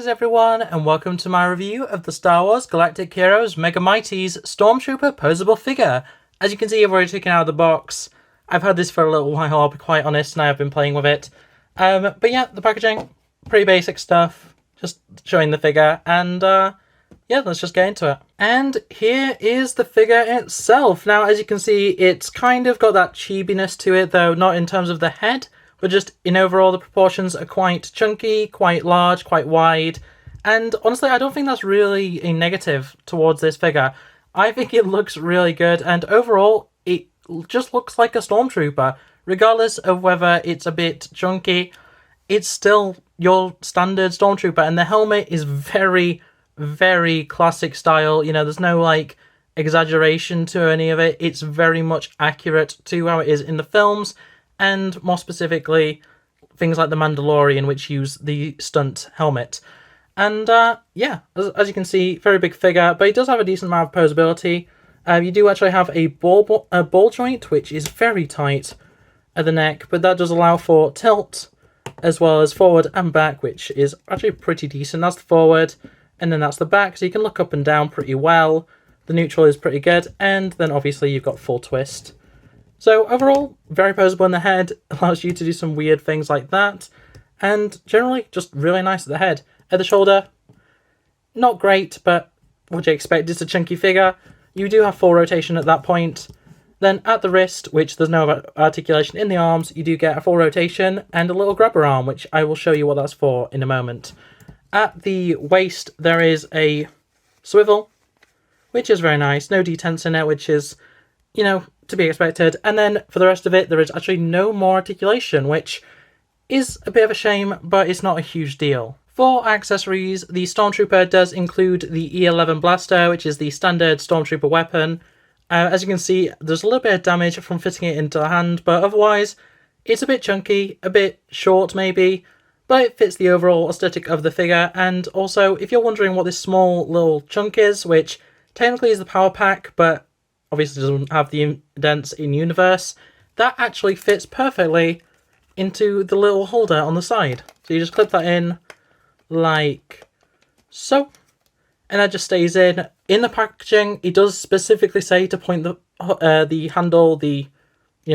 Greetings everyone, and welcome to my review of the Star Wars Galactic Heroes Mega Mighties Stormtrooper posable figure. As you can see, I've already taken it out of the box. I've had this for a little while, I'll be quite honest, and I have been playing with it. But yeah, the packaging, pretty basic stuff, just showing the figure, and yeah, let's just get into it. And here is the figure itself. Now, as you can see, it's kind of got that chibiness to it, though not in terms of the head, but just in overall the proportions are quite chunky, quite large, quite wide, and honestly I don't think that's really a negative towards this figure. I think it looks really good, and overall it just looks like a Stormtrooper. Regardless of whether it's a bit chunky, it's still your standard Stormtrooper, and the helmet is very, very classic style. You know, there's no like exaggeration to any of it. It's very much accurate to how it is in the films, and more specifically, things like The Mandalorian, which use the stunt helmet. And yeah, as you can see, very big figure, but it does have a decent amount of posability. You do actually have a ball joint, which is very tight at the neck, but that does allow for tilt, as well as forward and back, which is actually pretty decent. That's the forward, and then that's the back, so you can look up and down pretty well. The neutral is pretty good, and then obviously you've got full twist. So overall, very posable in the head, allows you to do some weird things like that, and generally just really nice at the head. At the shoulder, not great, but what you expect, it's a chunky figure. You do have full rotation at that point. Then at the wrist, which there's no articulation in the arms, you do get a full rotation and a little grabber arm, which I will show you what that's for in a moment. At the waist, there is a swivel, which is very nice. No detents in it, which is, you know, to be expected. And then for the rest of it, there is actually no more articulation, which is a bit of a shame, but it's not a huge deal. For accessories, the Stormtrooper does include the E11 blaster, which is the standard Stormtrooper weapon. As you can see, there's a little bit of damage from fitting it into the hand, but otherwise, it's a bit chunky, a bit short maybe, but it fits the overall aesthetic of the figure. And also, if you're wondering what this small little chunk is, which technically is the power pack, but obviously doesn't have the indents in universe, that actually fits perfectly into the little holder on the side. So you just clip that in like so, and that just stays in. In the packaging, it does specifically say to point the handle, the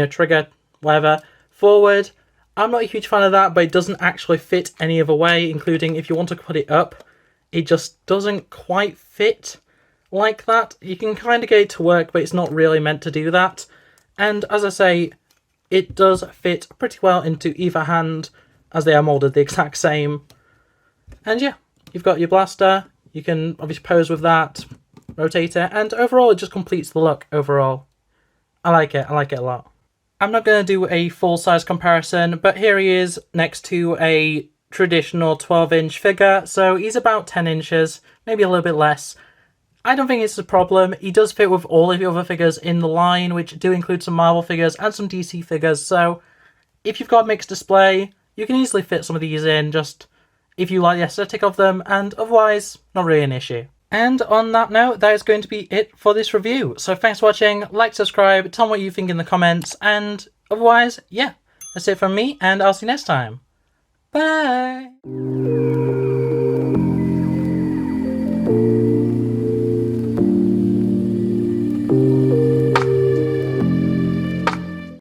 trigger, whatever, forward. I'm not a huge fan of that, but it doesn't actually fit any other way, including if you want to put it up, it just doesn't quite fit like that. You can kind of get it to work, but it's not really meant to do that. And as I say, it does fit pretty well into either hand, as they are molded the exact same. And yeah, you've got your blaster, you can obviously pose with that, rotate it, and overall it just completes the look overall. I like it a lot. I'm not going to do a full-size comparison, but here he is next to a traditional 12-inch figure, so he's about 10 inches, maybe a little bit less. I don't think it's a problem. He does fit with all of the other figures in the line, which do include some Marvel figures and some DC figures, so if you've got a mixed display, you can easily fit some of these in, just if you like the aesthetic of them, and otherwise, not really an issue. And on that note, that is going to be it for this review. So thanks for watching, like, subscribe, tell me what you think in the comments, and otherwise, yeah, that's it from me, and I'll see you next time. Bye!